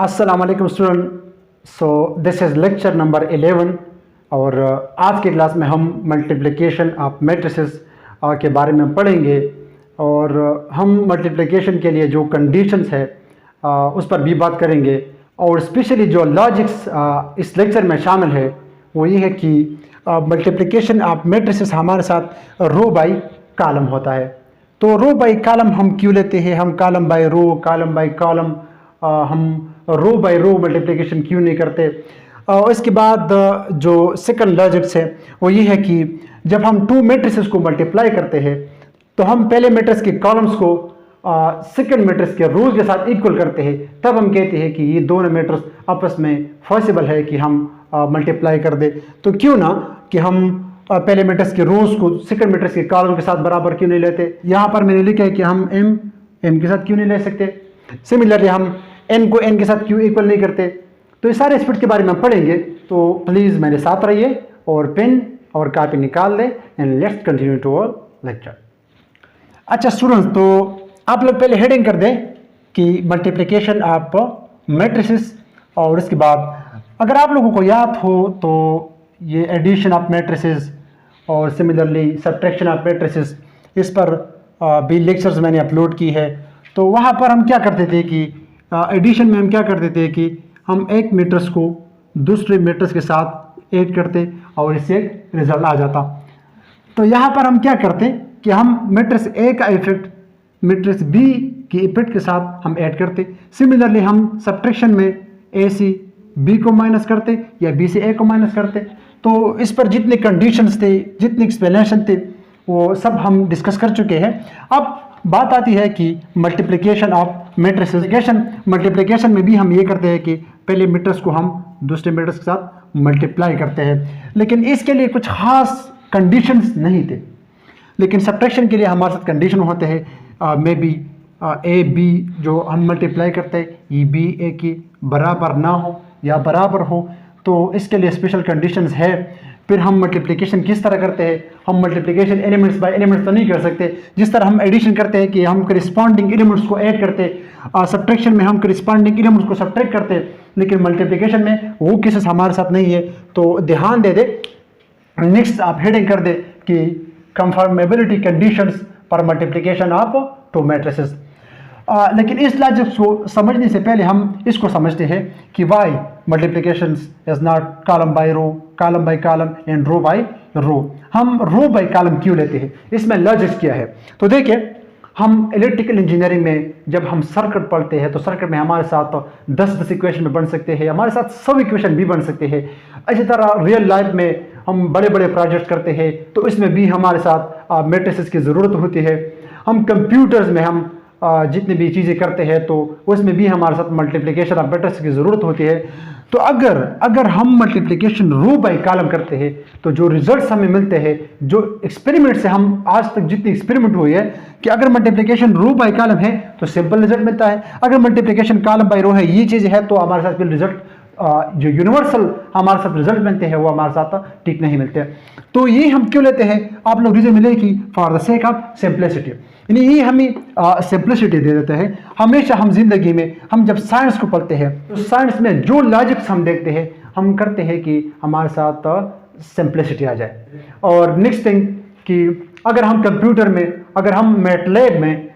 अस्सलाम वालेकुम student. So this is lecture number 11 और आज की क्लास में हम मल्टीप्लिकेशन ऑफ मैट्रिसेस के बारे में पढ़ेंगे और हम मल्टीप्लिकेशन के लिए जो कंडीशंस है उस पर भी बात करेंगे और स्पेशली जो लॉजिक्स इस लेक्चर में शामिल है वो ये है कि मल्टीप्लिकेशन ऑफ मैट्रिसेस हमारे साथ रो बाई कॉलम होता है। तो रो बाई कॉलम हम क्यों लेते हैं, हम column by rho, column by column, हम रो बाई रो मल्टीप्लिकेशन क्यों नहीं करते। इसके बाद जो सेकंड लॉजिक्स है वो ये है कि जब हम टू मैट्रिसेस को मल्टीप्लाई करते हैं तो हम पहले मैट्रिक्स के कॉलम्स को सेकंड मैट्रिक्स के रोज के साथ इक्वल करते हैं, तब हम कहते हैं कि ये दोनों मैट्रिक्स आपस में पॉसिबल है कि हम मल्टीप्लाई कर दे। तो क्यों ना कि हम पहले मैट्रिक्स के रोज को सेकंड मैट्रिक्स के कॉलम के साथ बराबर क्यों नहीं लेते। यहाँ पर मैंने लिखा है कि हम एम के साथ क्यों नहीं ले सकते। सिमिलरली हम एन को एन के साथ क्यों इक्वल नहीं करते। तो ये सारे एस्पेक्ट के बारे में हम पढ़ेंगे, तो प्लीज़ मेरे साथ रहिए और पेन और कॉपी निकाल दें and let's continue to our lecture. अच्छा स्टूडेंट्स, तो आप लोग पहले हेडिंग कर दें कि मल्टीप्लिकेशन ऑफ मैट्रिसेस, और इसके बाद अगर आप लोगों को याद हो तो ये एडिशन ऑफ मैट्रिसेस और सिमिलरली सब्ट्रैक्शन ऑफ मैट्रिसेस, इस पर भी लेक्चर्स मैंने अपलोड की है। तो वहाँ पर हम क्या करते थे कि एडिशन में हम क्या करते थे कि हम एक मैट्रिक्स को दूसरे मैट्रिक्स के साथ ऐड करते और इससे रिजल्ट आ जाता। तो यहाँ पर हम क्या करते कि हम मैट्रिक्स ए का इफेक्ट मैट्रिक्स बी के इफेक्ट के साथ हम ऐड करते। सिमिलरली हम सब्ट्रैक्शन में ए से बी को माइनस करते या बी से ए को माइनस करते। तो इस पर जितने कंडीशंस थे, जितने एक्सप्लेनेशन थे, वो सब हम डिस्कस कर चुके हैं। अब बात आती है कि मल्टीप्लिकेशन ऑफ मैट्रिसेस। मल्टीप्लिकेशन में भी हम ये करते हैं कि पहले मैट्रिक्स को हम दूसरे मैट्रिक्स के साथ मल्टीप्लाई करते हैं, लेकिन इसके लिए कुछ खास कंडीशंस नहीं थे। लेकिन सब्ट्रैक्शन के लिए हमारे साथ कंडीशन होते हैं मे बी ए बी जो हम मल्टीप्लाई करते हैं ये बी ए की बराबर ना हो या बराबर हो, तो इसके लिए स्पेशल कंडीशंस है। फिर हम मल्टीप्लिकेशन किस तरह करते हैं, हम मल्टीप्लिकेशन एलिमेंट्स बाय एलिमेंट्स तो नहीं कर सकते। जिस तरह हम एडिशन करते हैं कि हम करिस्पॉन्डिंग एलिमेंट्स को ऐड करते, सब्ट्रैक्शन में हम करिस्पॉन्डिंग एलिमेंट्स को सब्ट्रैक्ट करते, लेकिन मल्टीप्लिकेशन में वो केसेस हमारे साथ नहीं है। तो ध्यान दे दे, नेक्स्ट आप हेडिंग कर दे कि conformability conditions for multiplication of two matrices. लेकिन इस लॉजिक को समझने से पहले हम इसको समझते हैं कि why multiplication is not column by row, column by column and row by row. हम रो बाय कॉलम क्यों लेते हैं, इसमें लॉजिक क्या है। तो देखिए, हम इलेक्ट्रिकल इंजीनियरिंग में जब हम सर्किट पढ़ते हैं तो सर्किट में हमारे साथ 10 इक्वेशन में बन सकते हैं, हमारे साथ 100 इक्वेशन भी बन सकते हैं। इसी तरह रियल लाइफ में हम बड़े बड़े प्रोजेक्ट करते हैं तो इसमें भी हमारे साथ मैट्रिसेस की ज़रूरत होती है। हम कंप्यूटर्स में हम जितनी भी चीज़ें करते हैं तो उसमें भी हमारे साथ मल्टीप्लिकेशन ऑफ मैट्रिक्स की ज़रूरत होती है। तो अगर हम मल्टीप्लिकेशन रो बाय कॉलम करते हैं तो जो रिजल्ट्स हमें मिलते हैं, जो एक्सपेरिमेंट से हम आज तक जितनी एक्सपेरिमेंट हुई है कि अगर मल्टीप्लिकेशन रो बाय कॉलम है तो सिंपल रिजल्ट मिलता है, अगर मल्टीप्लिकेशन कॉलम बाय रो है ये चीज़ है तो हमारे साथ फिर रिजल्ट जो यूनिवर्सल हमारे साथ रिजल्ट मिलते हैं वो हमारे साथ ठीक नहीं मिलते। तो ये हम क्यों लेते हैं, आप लोग रीजन मिले कि for the sake of simplicity, यानी ये हमें सिंप्लिसिटी दे देते हैं। हमेशा हम जिंदगी में हम जब साइंस को पढ़ते हैं तो साइंस में जो लॉजिक्स हम देखते हैं हम करते हैं कि हमारे साथ सिंप्लिसिटी आ जाए। और नेक्स्ट थिंग कि अगर हम कंप्यूटर में, अगर हम मैटलैब में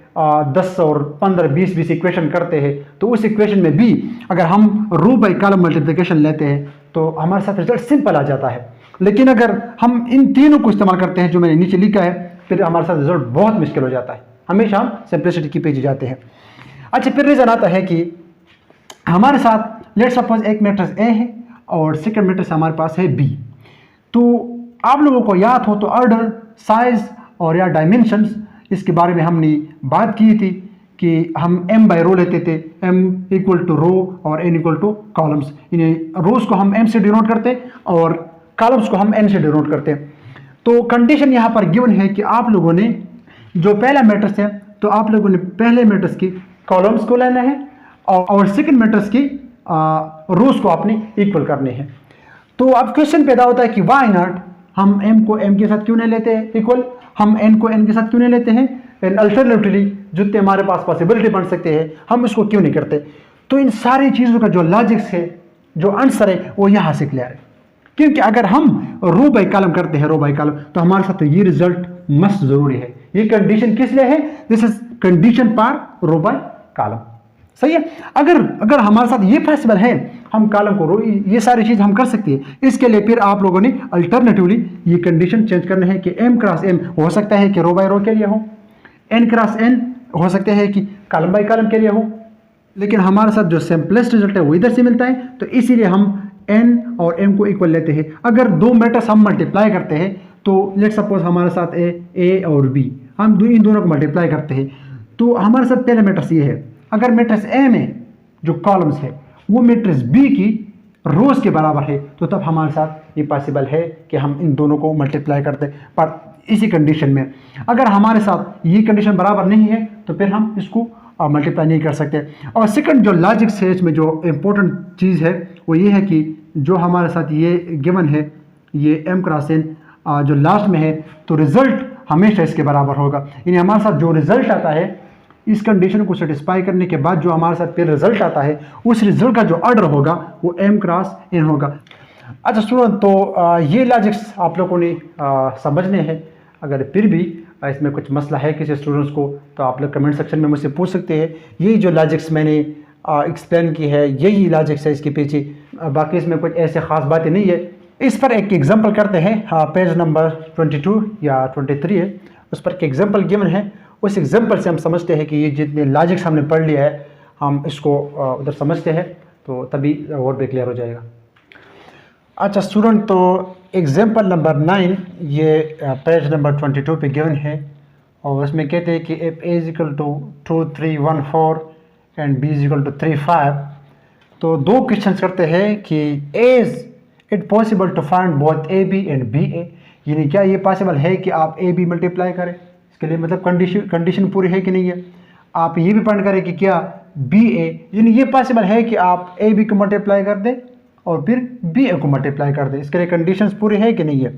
10 और 15 20 इक्वेशन करते हैं तो उस इक्वेशन में भी अगर हम रो बाय कॉलम मल्टीप्लिकेशन लेते हैं तो हमारे साथ रिजल्ट सिंपल आ जाता है। लेकिन अगर हम इन तीनों को इस्तेमाल करते हैं जो मैंने नीचे लिखा है, फिर हमारे साथ रिजल्ट बहुत मुश्किल हो जाता है। हमेशा हम सिंप्लिसिटी की पेज जाते हैं। अच्छा, फिर रीजन आता है कि हमारे साथ लेट्स सपोज एक मैट्रिक्स ए है और सेकंड मैट्रिक्स हमारे पास है बी। तो आप लोगों को याद हो तो ऑर्डर, साइज और या डायमेंशंस, इसके बारे में हमने बात की थी कि हम m बाय रो लेते थे, m इक्वल टू रो और n इक्वल टू कॉलम्स। यानी रोज को हम m से डिनोट करते और कॉलम्स को हम n से डिनोट करते। तो कंडीशन यहाँ पर गिवन है कि आप लोगों ने जो पहला मैट्रिक्स है तो आप लोगों ने पहले मैट्रिक्स की कॉलम्स को लेना है और सेकंड मैट्रिक्स की रोज को आपने इक्वल करने हैं। तो अब क्वेश्चन पैदा होता है कि वाई नॉट, हम m को m के साथ क्यों नहीं लेते हैं इक्वल, हम n को n के साथ क्यों नहीं लेते हैं, एंड अल्टरनेटिवली जितने हमारे पास पॉसिबिलिटी बन सकते हैं हम इसको क्यों नहीं करते। तो इन सारी चीज़ों का जो लॉजिक्स है, जो आंसर है, वो यहाँ से क्लियर है। क्योंकि अगर हम रो बाई कॉलम करते हैं, रो बाई कॉलम, तो हमारे साथ तो ये रिजल्ट मस्ट जरूरी है। ये कंडीशन किस लिए है? This is condition for row by column. सही है। अगर हमारे साथ ये पॉसिबल है, हम कॉलम को रो, ये सारी चीज हम कर सकते हैं। इसके लिए फिर आप लोगों ने अल्टरनेटिवली ये कंडीशन चेंज करना है कि m क्रॉस m हो सकता है कि रो बाई रो के लिए हो, n क्रॉस n हो सकते हैं कि कॉलम बाई कॉलम के लिए हो, लेकिन हमारे साथ जो सिंपलेस्ट रिजल्ट है वो इधर से मिलता है। तो इसीलिए हम n और m को इक्वल लेते हैं। अगर दो मैट्रिक्स हम मल्टीप्लाई करते हैं, तो लेट सपोज हमारे साथ a और b, हम इन दोनों को मल्टीप्लाई करते हैं, तो हमारे साथ पहला मैट्रिक्स ये है। अगर मैट्रिक्स a में जो कॉलम्स है वो मैट्रिक्स b की रोज के बराबर है, तो तब हमारे साथ ये पॉसिबल है कि हम इन दोनों को मल्टीप्लाई करते। पर इसी कंडीशन में अगर हमारे साथ ये कंडीशन बराबर नहीं है, तो फिर हम इसको मल्टीप्लाई नहीं कर सकते। और सेकंड जो लॉजिक है, इसमें जो इम्पोर्टेंट चीज़ है वो ये है कि जो हमारे साथ ये गिवन है, ये m क्रॉस n जो लास्ट में है, तो रिजल्ट हमेशा इसके बराबर होगा। यानी हमारे साथ जो रिजल्ट आता है, इस कंडीशन को सेटिस्फाई करने के बाद जो हमारे साथ फिर रिजल्ट आता है, उस रिजल्ट का जो ऑर्डर होगा वो m क्रॉस n होगा। अच्छा स्टूडेंट, तो ये लॉजिक्स आप लोगों ने समझने हैं। अगर फिर भी इसमें कुछ मसला है किसी स्टूडेंट्स को, तो आप लोग कमेंट सेक्शन में मुझसे पूछ सकते हैं। यही जो लॉजिक्स मैंने एक्सप्लेन की है, यही लॉजिक्स है इसके पीछे, बाकी इसमें कुछ ऐसे ख़ास बातें नहीं है। इस पर एक एग्जांपल करते हैं। पेज नंबर 22 या 23 है, उस पर एक एग्जांपल गिवन है। उस एग्जांपल से हम समझते हैं कि ये जितने लॉजिक्स हमने पढ़ लिया है, हम इसको उधर समझते हैं, तो तभी और भी क्लियर हो जाएगा। अच्छा स्टूडेंट, तो एग्जांपल नंबर 9 ये पेज नंबर 22 पे गिवन है, और उसमें कहते हैं कि if a is equal to 2 3 1 4 and b is equal to 3 5, तो दो क्वेश्चन करते हैं कि is it possible to find both A B and B A, यानी क्या ये पॉसिबल है कि आप ए बी मल्टीप्लाई करें। इसके लिए मतलब कंडीशन पूरी है कि नहीं है। आप ये भी फाइंड करें कि क्या बी ए, यानी ये पॉसिबल है कि आप ए बी को मल्टीप्लाई कर दें और फिर बी ए को मल्टीप्लाई कर दें। इसके लिए कंडीशंस पूरी है कि नहीं है।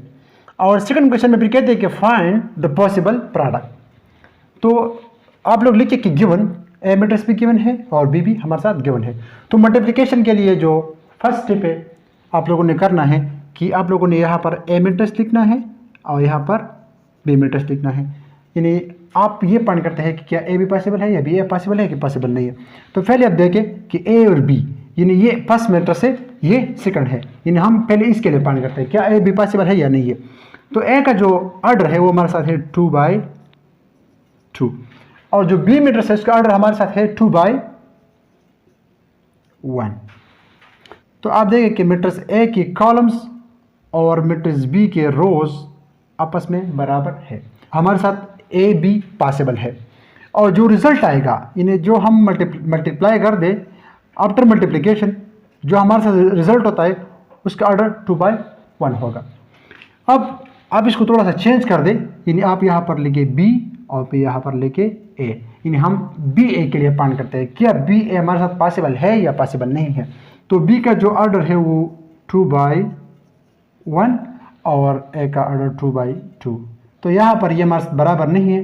और सेकंड क्वेश्चन में फिर कहते हैं कि फाइंड द पॉसिबल प्रोडक्ट। तो आप लोग लिखिए कि गिवन ए मैट्रिक्स भी गिवन है और बी भी हमारे साथ गिवन है। तो मल्टीप्लिकेशन के लिए जो फर्स्ट स्टेप है आप लोगों ने करना है कि आप लोगों ने यहाँ पर ए मैट्रिक्स लिखना है और यहाँ पर बी मैट्रिक्स लिखना है। यानी आप ये फाइंड करते हैं कि क्या ए भी पॉसिबल है या बी ए पॉसिबल है कि पॉसिबल नहीं है। तो पहले आप देखें कि ए और बी, यानी ये फर्स्ट मैट्रिक्स है, ये सेकंड है, यानी हम पहले इसके लिए फाइंड करते हैं क्या ए बी पॉसिबल है या नहीं है। तो ए का जो ऑर्डर है वो हमारे साथ है 2/2, और जो बी मैट्रिक्स है उसका ऑर्डर हमारे साथ है 2/1। तो आप देखें कि मैट्रिक्स ए की कॉलम्स और मैट्रिक्स बी के रोज आपस में बराबर है। हमारे साथ ए बी पॉसिबल है, और जो रिजल्ट आएगा, यानी जो हम मल्टीप्लाई कर दे आफ्टर मल्टीप्लिकेशन, जो हमारे साथ रिजल्ट होता है उसका ऑर्डर 2/1 होगा। अब आप इसको थोड़ा सा चेंज कर दें, यानी आप यहाँ पर लिखे बी और फिर यहाँ पर लिखे ए, यानी हम बी ए के लिए फाइंड करते हैं क्या बी ए हमारे साथ पॉसिबल है या पॉसिबल नहीं है। तो बी का जो ऑर्डर है वो 2/1 और ए का ऑर्डर 2/2। तो यहाँ पर ये हमारे साथ बराबर नहीं है,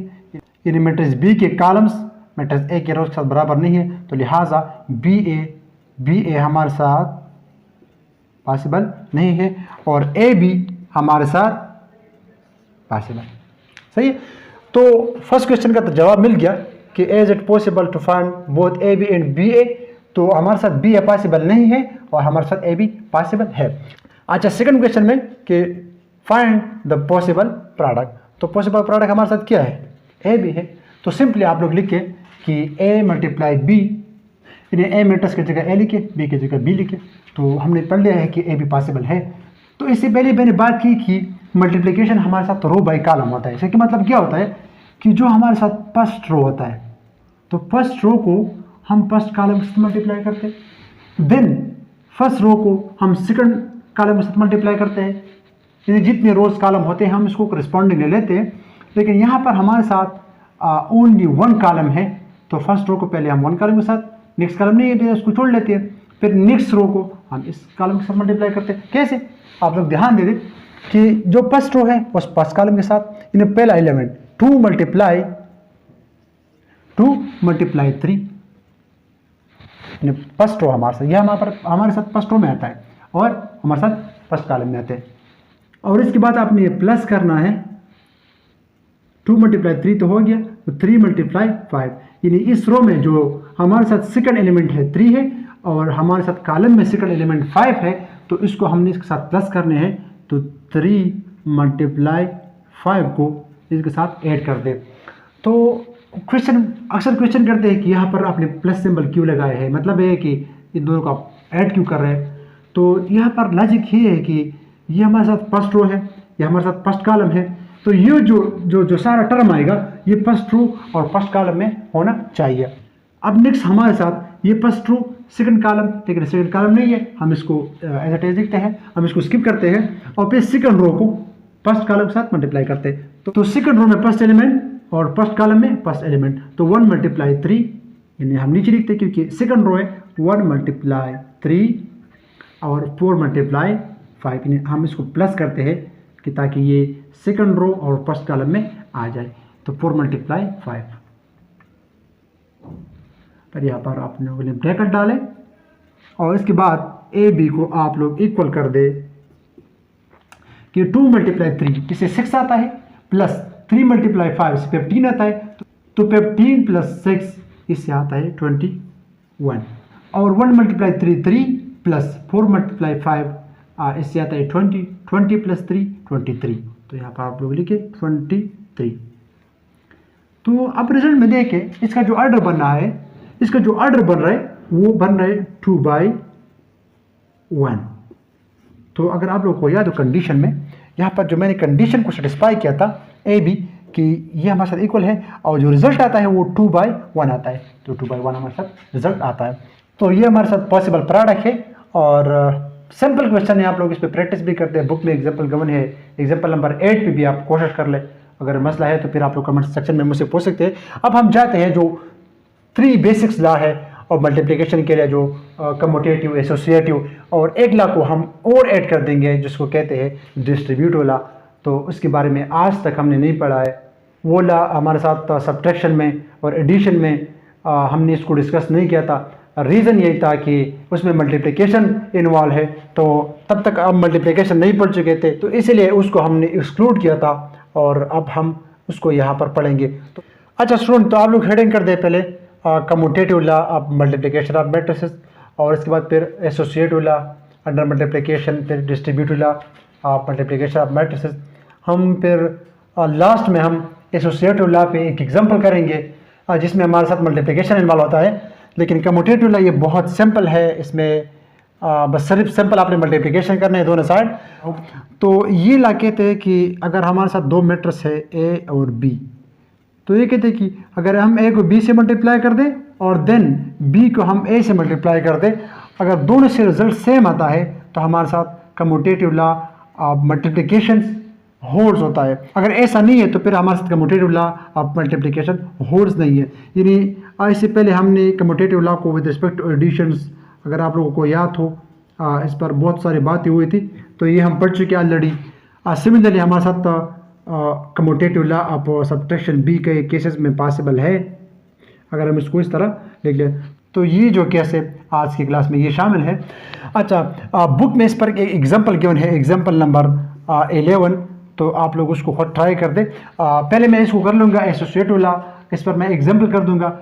यानी मैट्रिक्स बी के कॉलम्स मैट्रिक्स ए के रोज के साथ बराबर नहीं है। तो लिहाजा बी ए हमारे साथ पॉसिबल नहीं है और ए बी हमारे साथ पॉसिबल। सही है। तो फर्स्ट क्वेश्चन का तो जवाब मिल गया कि is it possible to find both A B and B A. तो हमारे साथ बी ए पॉसिबल नहीं है और हमारे साथ ए बी पॉसिबल है। अच्छा सेकंड क्वेश्चन में कि फाइंड द पॉसिबल प्रोडक्ट। तो पॉसिबल प्रोडक्ट हमारे साथ क्या है? ए बी है। तो सिंपली आप लोग लिखे कि ए मल्टीप्लाई बी, यानी ए मैट्रिक्स की जगह ए लिखे, बी की जगह बी लिखे। तो हमने पढ़ लिया है कि ए बी पॉसिबल है। तो इससे पहले मैंने बात की कि मल्टीप्लिकेशन हमारे साथ रो बाई कॉलम होता है। इसका मतलब क्या होता है कि जो हमारे साथ फर्स्ट रो होता है, तो फर्स्ट रो को हम फर्स्ट कॉलम के साथ मल्टीप्लाई करते हैं, देन फर्स्ट रो को हम सेकंड कॉलम के साथ मल्टीप्लाई करते हैं, यानी जितने रोज कॉलम होते हैं हम इसको करस्पॉन्डिंग ले लेते हैं। लेकिन यहाँ पर हमारे साथ ओनली वन कॉलम है, तो फर्स्ट रो को पहले हम वन कॉलम के साथ, नेक्स्ट कॉलम नहीं है उसको छोड़ लेते हैं, फिर नेक्स्ट रो को हम इस कॉलम के साथ मल्टीप्लाई करते हैं। कैसे? आप लोग ध्यान दे दें कि जो फर्स्ट रो है उस फर्स्ट कॉलम के साथ, यानी पहला एलिमेंट 2 मल्टीप्लाई 3, फर्स्ट रो हमारे साथ, यह हमारे साथ फर्स्ट रो में आता है और हमारे साथ फर्स्ट कॉलम में आते हैं। और इसके बाद आपने प्लस करना है, 2 × 3 तो हो गया, तो 3 × 5, यानी इस रो में जो हमारे साथ सेकंड एलिमेंट है 3 है और हमारे साथ कॉलम में सेकंड एलिमेंट 5 है, तो इसको हमने इसके साथ प्लस करने हैं, तो 3 × 5 को इसके साथ ऐड कर दे। तो अक्सर क्वेश्चन करते हैं कि यहाँ पर आपने प्लस सिंबल क्यों लगाए हैं, मतलब है कि इन दोनों का ऐड क्यों कर रहे हैं। तो यहाँ पर लॉजिक ये है कि ये हमारे साथ फर्स्ट रो है, ये हमारे साथ फर्स्ट कॉलम है, तो ये जो सारा टर्म आएगा ये फर्स्ट रो और फर्स्ट कॉलम में होना चाहिए। अब नेक्स्ट हमारे साथ ये फर्स्ट रो सेकंड कॉलम, लेकिन सेकंड कॉलम नहीं है, हम इसको एज इट इज लिखते हैं, हम इसको स्किप करते हैं और फिर सेकंड रो को फर्स्ट कॉलम के साथ मल्टीप्लाई करते हैं। तो सेकंड रो में फर्स्ट एलिमेंट और फर्स्ट कॉलम में फर्स्ट एलिमेंट, तो 1 × 3, यानी हम नीचे लिखते हैं क्योंकि सेकंड रो है, 1 × 3 और 4 × 5, यानी हम इसको प्लस करते हैं कि ताकि ये सेकंड रो और फर्स्ट कॉलम में आ जाए। तो 4 × 5, पर यहाँ पर आप लोगों ने ब्रैकेट डाले और इसके बाद ए बी को आप लोग इक्वल कर दे कि 2 × 3 इससे 6 आता है, प्लस 3 × 5 से 15 आता है, तो 15 + 6 इससे आता है 21, और 1 × 3 3 प्लस 4 × 5 इससे आता है 20, 20 + 3 23, तो यहाँ पर आप लोग लिखे 23। तो अब रिजल्ट में देखें इसका जो ऑर्डर बन रहा है, इसका जो ऑर्डर बन रहा है वो बन रहा है 2/1। तो अगर आप लोगों को याद हो कंडीशन में, यहाँ पर जो मैंने कंडीशन को सेटिस्फाई किया था ए बी कि ये हमारे साथ इक्वल है, और जो रिजल्ट आता है वो 2/1 आता है, तो 2/1 हमारे साथ रिजल्ट आता है। तो ये हमारे साथ पॉसिबल प्रोडक्ट है और सिंपल क्वेश्चन है, आप लोग इस पर प्रैक्टिस भी करते हैं। बुक में एग्जाम्पल गिवन है, एग्जाम्पल नंबर 8 पे भी आप कोशिश कर ले। अगर मसला है तो फिर आप लोग कमेंट सेक्शन में मुझसे पूछ सकते हैं। अब हम जाते हैं जो 3 बेसिक्स लॉ है और मल्टीप्लिकेशन के लिए जो कम्यूटेटिव, एसोसिएटिव, और एक लॉ को हम और ऐड कर देंगे जिसको कहते हैं डिस्ट्रीब्यूटिव लॉ। तो उसके बारे में आज तक हमने नहीं पढ़ा है, वो लॉ हमारे साथ सब्ट्रैक्शन में और एडिशन में हमने इसको डिस्कस नहीं किया था। रीज़न यही था कि उसमें मल्टीप्लिकेशन इन्वॉल्व है, तो तब तक हम मल्टीप्लिकेशन नहीं पढ़ चुके थे, तो इसीलिए उसको हमने एक्सक्लूड किया था और अब हम उसको यहाँ पर पढ़ेंगे। तो अच्छा स्टूडेंट, तो आप लोग हेडिंग कर दे पहले commutative law of multiplication of matrices, और इसके बाद फिर एसोसिएटिव लॉ अंडर मल्टीप्लिकेशन, फिर distributive law of multiplication of matrices. हम फिर लास्ट में हम एसोसिएटिव लॉ पे एक एग्जांपल करेंगे जिसमें हमारे साथ मल्टीप्लिकेशन इन्वॉल्व होता है, लेकिन कम्यूटेटिव लॉ ये बहुत सिंपल है। इसमें बस सिर्फ सिंपल आपने मल्टीप्लिकेशन करना है दोनों साइड। तो ये लॉ कहते हैं कि अगर हमारे साथ 2 मैट्रिक्स है ए और बी, तो ये कहते हैं कि अगर हम ए को बी से मल्टीप्लाई कर दें और देन बी को हम ए से मल्टीप्लाई कर दें, अगर दोनों से रिजल्ट सेम आता है तो हमारे साथ commutative law of multiplication holds होता है। अगर ऐसा नहीं है तो फिर हमारे साथ commutative law of multiplication holds नहीं है। यानी इससे पहले हमने कम्यूटेटिव लॉ को विद रिस्पेक्ट टू एडिशंस, अगर आप लोगों को याद हो, इस पर बहुत सारी बातें हुई थी, तो ये हम पढ़ चुके ऑलरेडी। सिमिलरली हमारे साथ commutative law of subtraction B के केसेस में पॉसिबल है, अगर हम इसको इस तरह लिख लें। तो ये जो केस है आज की क्लास में ये शामिल है। अच्छा, बुक में इस पर एक एग्जाम्पल गिवन है, एग्जाम्पल नंबर 11, तो आप लोग उसको खुद ट्राई कर दें। पहले मैं इसको कर लूँगा एसोसिएटिव लॉ, इस पर मैं एग्जाम्पल कर दूंगा।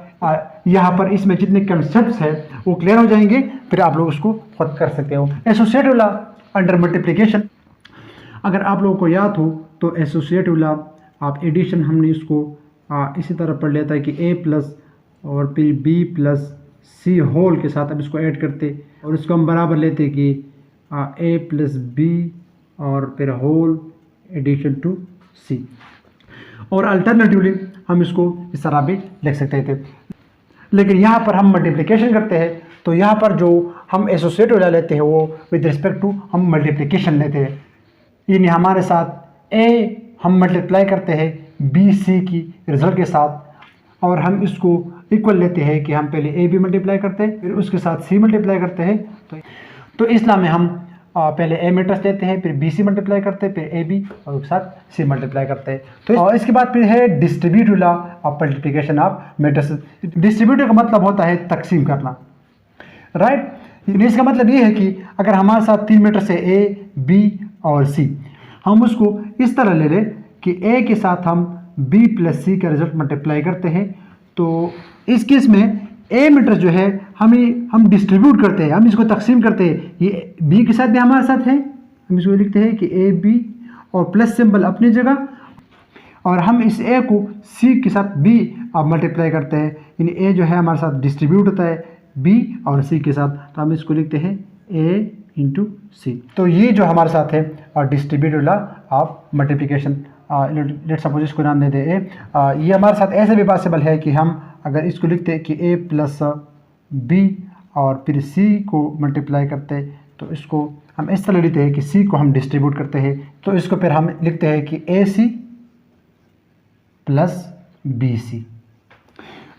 यहाँ पर इसमें जितने कंसेप्ट्स हैं वो क्लियर हो जाएंगे, फिर आप लोग उसको खुद कर सकते हो। एसोसिएटिव लॉ अंडर मल्टीप्लिकेशन, अगर आप लोगों को याद हो तो एसोसिएटिव लॉ आप एडिशन हमने इसको इसी तरह पढ़ लिया था कि a प्लस और फिर b प्लस c होल के साथ अब इसको ऐड करते और इसको हम बराबर लेते कि a प्लस b और फिर होल एडिशन टू c, और अल्टरनेटिवली हम इसको इस तरह भी लिख सकते थे। लेकिन यहाँ पर हम मल्टीप्लिकेशन करते हैं, तो यहाँ पर जो हम एसोसिएटिव लॉ लेते हैं वो विद रिस्पेक्ट टू हम मल्टीप्लिकेशन लेते हैं। यानी हमारे साथ a हम मल्टीप्लाई करते हैं बी सी की रिजल्ट के साथ, और हम इसको इक्वल लेते हैं कि हम पहले ए बी मल्टीप्लाई करते हैं फिर उसके साथ सी मल्टीप्लाई करते हैं। तो इस लॉ में हम पहले ए मैट्रिक्स लेते हैं, फिर बी सी मल्टीप्लाई करते हैं, फिर ए बी और उसके साथ सी मल्टीप्लाई करते हैं। तो इसके बाद फिर है distributive law of multiplication of matrices. Distributive का मतलब होता है तकसीम करना। राइट। इसका मतलब ये है कि अगर हमारे साथ 3 मैट्रिक्स है ए, बी और सी, हम उसको इस तरह ले लें कि ए के साथ हम बी प्लस सी का रिजल्ट मल्टीप्लाई करते हैं। तो इस केस में ए मैट्रिक्स जो है हम डिस्ट्रीब्यूट करते हैं, हम इसको तकसीम करते हैं। ये बी के साथ भी हमारे साथ है, हम इसको लिखते हैं कि ए बी और प्लस सिंबल अपनी जगह, और हम इस ए को सी के साथ बी अब मल्टीप्लाई करते हैं, यानी ए जो है हमारे साथ डिस्ट्रीब्यूट होता है बी और सी के साथ, तो हम इसको लिखते हैं ए इंटू सी। तो ये जो हमारे साथ है और distributed law of multiplication, let suppose इसको नाम दे दे ए। ये हमारे साथ ऐसे भी पॉसिबल है कि हम अगर इसको लिखते हैं कि ए प्लस बी और फिर सी को मल्टीप्लाई करते हैं, तो इसको हम इस तरह लिखते हैं कि सी को हम डिस्ट्रीब्यूट करते हैं, तो इसको फिर हम लिखते हैं कि ए सी प्लस बी सी।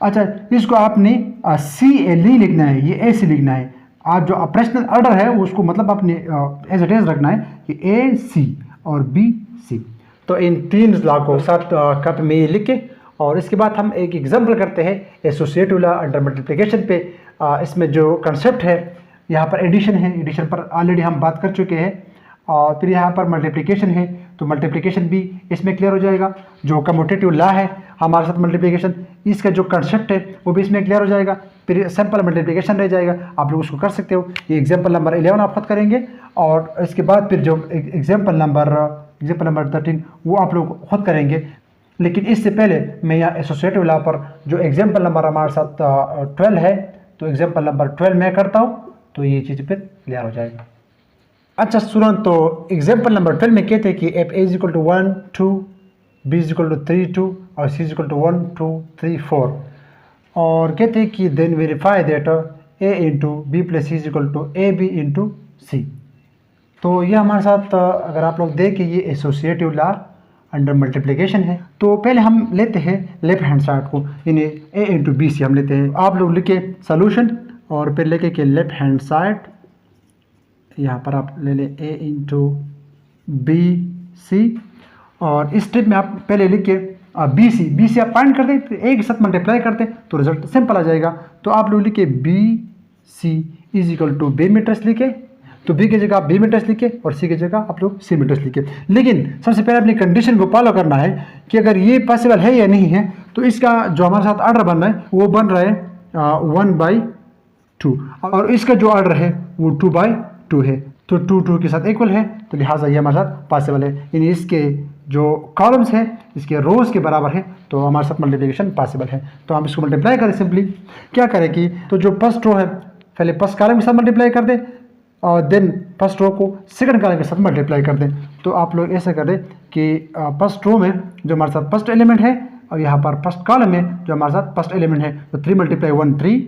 अच्छा, इसको आपने सी ए नहीं लिखना है, ये ए सी लिखना है। आप जो ऑपरेशनल ऑर्डर है उसको मतलब आपने एज इट इज रखना है कि ए सी और बी सी। तो इन 3 लॉ को साथ कप में ये लिख के, और इसके बाद हम एक एग्जांपल करते हैं एसोसिएटिव लॉ अंडर मल्टीप्लिकेशन पे। इसमें जो कंसेप्ट है यहाँ पर एडिशन है, एडिशन पर ऑलरेडी हम बात कर चुके हैं, और फिर यहाँ पर मल्टीप्लिकेशन है, तो मल्टीप्लिकेशन भी इसमें क्लियर हो जाएगा। जो कम्यूटेटिव लॉ है हमारे साथ मल्टीप्लिकेशन, इसका जो कंसेप्ट है वो भी इसमें क्लियर हो जाएगा। फिर सिंपल मल्टीप्लिकेशन रह जाएगा, आप लोग उसको कर सकते हो। ये एग्जाम्पल नंबर 11 आप खुद करेंगे, और इसके बाद फिर जो एग्जाम्पल नंबर 13 वो आप लोग खुद करेंगे। लेकिन इससे पहले मैं यहाँ एसोसिएटिव लॉ पर जो एग्जाम्पल नंबर हमारे साथ 12 है, तो एग्जाम्पल नंबर 12 मैं करता हूँ, तो ये चीज़ फिर क्लियर हो जाएगा। अच्छा सुनो, तो एग्जाम्पल नंबर 12 में कहते हैं कि F A is equal to 1 2, B is equal to 3 2 और सी इज इक्वल टू 1 2 3 4, और कहते हैं कि then verify that A into B plus C is equal to A B into C. तो ये हमारे साथ अगर आप लोग देखें ये एसोसिएटिव लॉ अंडर मल्टीप्लिकेशन है। तो पहले हम लेते हैं लेफ्ट हैंड साइड को, यानी ए इंटू बी सी हम लेते हैं। आप लोग लिखे सोल्यूशन और फिर लेके के लेफ्ट हैंड साइड, यहाँ पर आप ले लें ए इंटू बी सी, और इस स्टेप में आप पहले लिखिए बी सी आप फाइंड कर दें, तो एक के साथ मल्टीप्लाई करते हैं तो रिजल्ट सिंपल आ जाएगा। तो आप लोग लिखिए B C is equal to B metres लिखे, तो बी की जगह आप बी मीटर्स लिखे और सी की जगह आप लोग सी मीटर्स लिखे। लेकिन सबसे पहले अपनी कंडीशन को फॉलो करना है कि अगर ये पॉसिबल है या नहीं है। तो इसका जो हमारे साथ ऑर्डर बन रहा है वो बन रहा है 1/2, और इसका जो ऑर्डर है वो 2/2 है, तो 2 के साथ इक्वल है, तो लिहाजा ये हमारे साथ पॉसिबल है। यानी इसके जो कॉलम्स हैं इसके रोज के बराबर है, तो हमारे साथ मल्टीप्लिकेशन पॉसिबल है। तो हम इसको मल्टीप्लाई करें, सिंपली क्या करें कि तो जो फर्स्ट रो है पहले फर्स्ट कॉलम के साथ मल्टीप्लाई कर दें, और देन फर्स्ट रो को सेकंड कॉलम के साथ मल्टीप्लाई कर दें। तो आप लोग ऐसे कर दें कि फर्स्ट रो में जो हमारे साथ फर्स्ट एलिमेंट है, और यहाँ पर फर्स्ट कॉलम में जो हमारे साथ फर्स्ट एलिमेंट है, तो 3 × 1 3,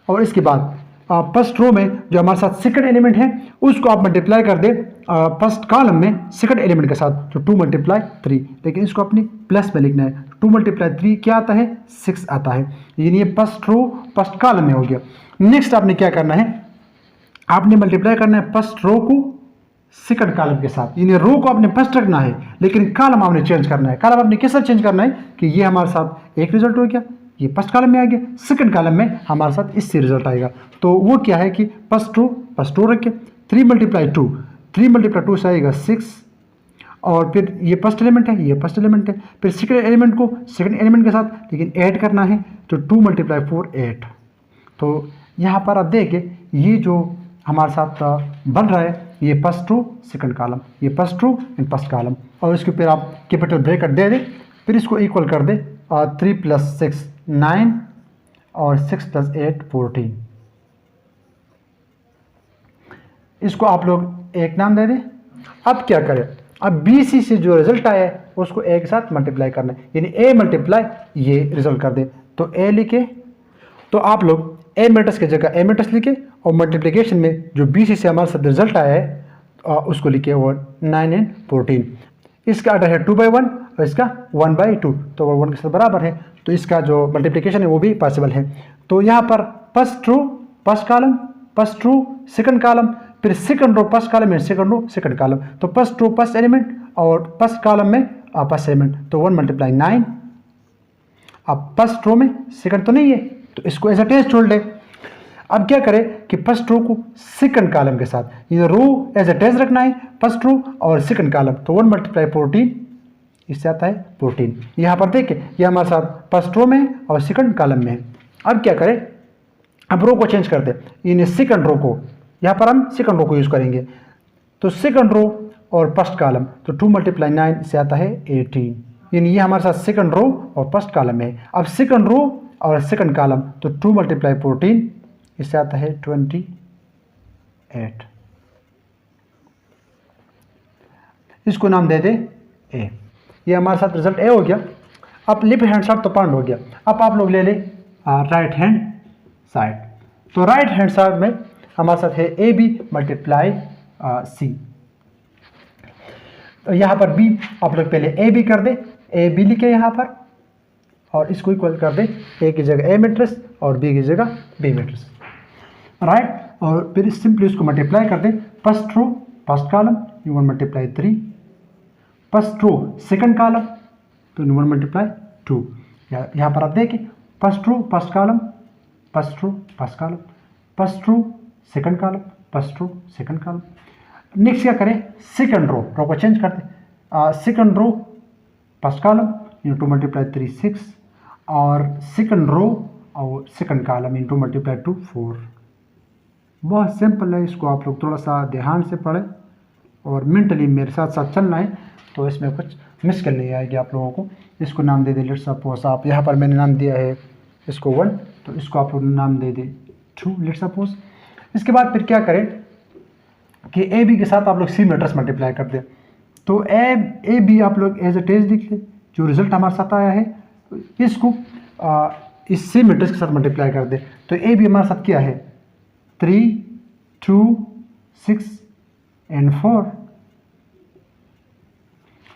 और इसके बाद फर्स्ट रो में जो हमारे साथ सेकंड एलिमेंट है उसको आप मल्टीप्लाई कर दें फर्स्ट कॉलम में सेकंड एलिमेंट के साथ, तो 2 × 3, लेकिन इसको अपनी प्लस में लिखना है। 2 × 3 क्या आता है, 6 आता है। यानी ये फर्स्ट रो फर्स्ट कॉलम में हो गया। नेक्स्ट आपने क्या करना है, आपने मल्टीप्लाई करना है फर्स्ट रो को सेकंड कॉलम के साथ, यानी रो को आपने फर्स्ट रखना है लेकिन कॉलम आपने चेंज करना है। कॉलम आपने कैसे चेंज करना है कि ये हमारे साथ एक रिजल्ट हो गया, ये फर्स्ट कॉलम में आ गया, सेकंड कॉलम में हमारे साथ इससे रिजल्ट आएगा। तो वो क्या है कि फर्स्ट रो रख के 3 × 2, 3 × 2 से आएगा 6, और फिर ये फर्स्ट एलिमेंट है, ये फर्स्ट एलिमेंट है, फिर सेकंड एलिमेंट को सेकंड एलिमेंट के साथ लेकिन ऐड करना है, तो 2 × 4 8। तो यहाँ पर आप देखें ये जो हमारे साथ बन रहा है ये फर्स्ट रो सेकंड कॉलम, ये first row and first column, और इसके ऊपर आप कैपिटल ब्रैकेट दे दें, फिर इसको इक्वल कर दें, और 3 + 6 9 और 6 + 8 14। इसको आप लोग एक नाम दे दें। अब क्या करें, अब बी सी से जो रिजल्ट आया है उसको ए के साथ मल्टीप्लाई करना है, यानी ए मल्टीप्लाई ये रिजल्ट कर दें। तो ए लिखे, तो आप लोग ए मैट्रिक्स की जगह ए मैट्रिक्स लिखे, और मल्टीप्लिकेशन में जो बी सी से हमारे साथ रिजल्ट आया है उसको लिखे वो 9 और 14। इसका ऑर्डर है 2/1 और इसका 1/2, तो वो 1 के साथ बराबर है, तो इसका जो मल्टीप्लिकेशन है वो भी पॉसिबल है। तो यहाँ पर first row first column, first row second column, फिर सेकंड रो फर्स्ट कॉलम में सेकंड रो सेकंड कॉलम, तो फर्स्ट रो फर्स्ट एलिमेंट और फर्स्ट कॉलम में फर्स्ट एलिमेंट, तो 1 × 9। अब फर्स्ट रो में सेकंड तो नहीं है, तो इसको एज अ टेस्ट छोड़ दे। अब क्या करें कि फर्स्ट रो को सेकंड कॉलम के साथ, ये रो एज ए टेज रखना है, फर्स्ट रो और सेकंड कॉलम, तो 1 × 14 इससे आता है 14। यहाँ पर देखिए ये हमारे साथ फर्स्ट रो में और सेकंड कॉलम में है। अब क्या करें, अब रो को चेंज कर दे, इन सेकंड रो को, यहाँ पर हम सेकंड रो को यूज़ करेंगे, तो सेकंड रो और फर्स्ट कॉलम, तो 2 × 9 से आता है 18, यानी ये हमारे साथ सेकंड रो और फर्स्ट कॉलम है। अब सेकंड रो और सेकंड कॉलम, तो 2 × 14 इससे आता है 28। इसको नाम दे दे ए। ये हमारे साथ रिजल्ट ए हो गया। अब लेफ्ट हैंड साइड तो पाउंड हो गया। अब आप लोग ले ले राइट हैंड साइड, तो राइट हैंड साइड में हमारे साथ है ए बी मल्टीप्लाई सी। यहाँ पर बी आप लोग पहले ए बी कर दे, ए बी लिखे यहाँ पर, और इसको इक्वल कर दे, ए की जगह ए मैट्रिक्स और बी की जगह बी मैट्रिक्स, राइट। और फिर सिंपली उसको मल्टीप्लाई कर दे, first row first column you 1 × 3, first row second column तो 1 × 2। यहाँ पर आप देखिए first row first column, first row first column, first row second column, first row second column. Next क्या करें, सेकंड रो को चेंज कर दे, सेकंड रो फर्स्ट कॉलम 2 × 3 6, और सेकंड रो और सेकंड कॉलम 2 × 2 4। बहुत सिंपल है, इसको आप लोग थोड़ा सा ध्यान से पढ़ें और मेंटली मेरे साथ साथ चलना है, तो इसमें कुछ मुश्किल नहीं आएगी आप लोगों को। इसको नाम दे दे, लेट्स सपोज आप यहाँ पर मैंने नाम दिया है इसको 1, तो इसको आप लोग नाम दे दे 2, लेट्स सपोज। इसके बाद फिर क्या करें कि ए बी के साथ आप लोग सी मैट्रिक्स मल्टीप्लाई कर दें, तो ए बी आप लोग एज ए टेज लिख लें, जो रिजल्ट हमारे साथ आया है इसको इस सी मैट्रिक्स के साथ मल्टीप्लाई कर दें, तो ए बी हमारे साथ क्या है 3 2 6 and 4,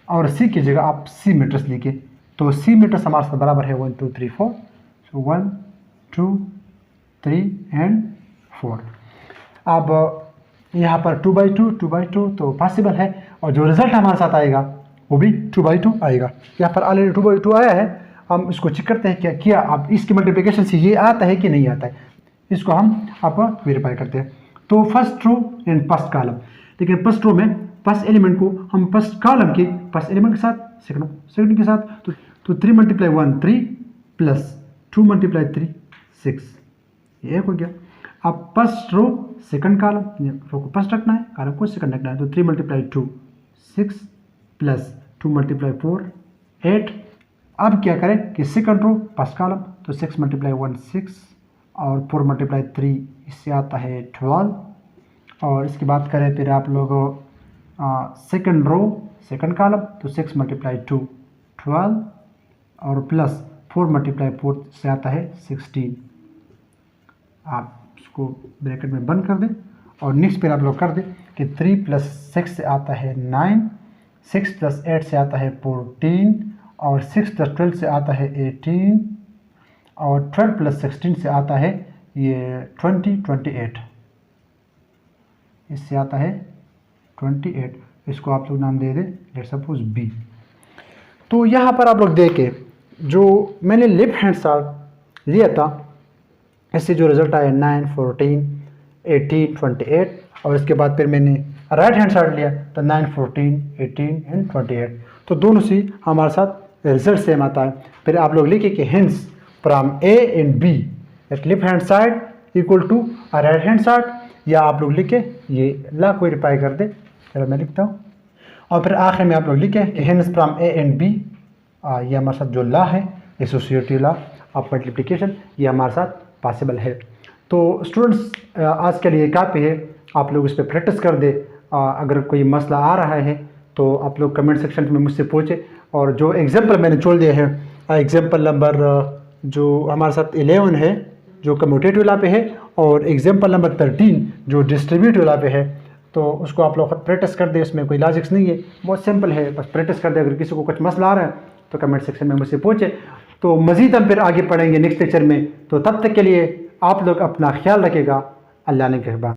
और सी की जगह आप सी मैट्रिक्स लिखे, तो सी मैट्रिक्स हमारे साथ बराबर है 1 2 3 4, सो 1 2 3 and 4। अब यहाँ पर 2/2 तो पॉसिबल है, और जो रिजल्ट हमारे साथ आएगा वो भी 2/2 आएगा। यहाँ पर ऑलरेडी 2/2 आया है, हम इसको चेक करते हैं क्या अब इसकी मल्टीप्लिकेशन से ये आता है कि नहीं आता है, इसको हम आप वेरीफाई करते हैं। तो first row and first column, लेकिन फर्स्ट रो में फर्स्ट एलिमेंट को हम फर्स्ट कॉलम के फर्स्ट एलिमेंट के साथ सेकंड के साथ, तो 3 × 1 3 प्लस 2 × 3 6, ये हो गया। अब फर्स्ट रो सेकंड कॉलम, रो को फर्स्ट रखना है, कॉलम को सेकंड रखना है, तो 3 × 2 6 प्लस 2 × 4 8। अब क्या करें कि सेकंड रो फर्स्ट कॉलम, तो 6 × 1 6 और 4 × 3 इससे आता है 12। और इसकी बात करें फिर आप लोग सेकंड रो सेकंड कॉलम, तो 6 × 2 12 और प्लस 4 × 4 से आता है 16। आप इसको ब्रैकेट में बंद कर दें, और नेक्स्ट फिर आप लोग कर दें कि 3 + 6 से आता है 9, 6 + 8 से आता है 14, और 6 + 12 से आता है 18, और 12 + 16 से आता है ये 28, इससे आता है 28। इसको आप लोग नाम दे दें लेट्स सपोज बी। तो यहाँ पर आप लोग देखें, जो मैंने लेफ्ट हैंड साइड लिया था, इससे जो रिजल्ट आया 9 14 18 28, और इसके बाद फिर मैंने राइट हैंड साइड लिया तो 9 14 18 एंड 28, तो दोनों से हमारे साथ रिजल्ट सेम आता है। फिर आप लोग लिखिए कि hence from A and B at left hand side equal to right hand side, या आप लोग लिखे ये ला को वेरीफाई कर दे, चलो मैं लिखता हूँ। और फिर आखिर में आप लोग लिखें कि hence from A and B, ये हमारे साथ जो ला है एसोसिएटिव ला ऑफ मल्टीप्लिकेशन, ये हमारे साथ पॉसिबल है। तो स्टूडेंट्स आज के लिए काफ़ी है, आप लोग इस पर प्रैक्टिस कर दे। अगर कोई मसला आ रहा है तो आप लोग कमेंट सेक्शन में मुझसे पूछे, और जो एग्जांपल मैंने छोड़ दिया है, एग्जांपल नंबर जो हमारे साथ 11 है जो कम्यूटेटिव ला पे है, और एग्जांपल नंबर 13 जो डिस्ट्रीब्यूटिव ला पे है, तो उसको आप लोग प्रैक्टिस कर दे। इसमें कोई लॉजिक्स नहीं है, बहुत सिंपल है, बस प्रैक्टिस कर दे। अगर किसी को कुछ मसला आ रहा है तो कमेंट सेक्शन में मुझसे पूछे। तो मज़ीद हम फिर आगे पढ़ेंगे नेक्स्ट लेक्चर में, तो तब तक के लिए आप लोग अपना ख्याल रखिएगा। अल्लाह ने कहबा।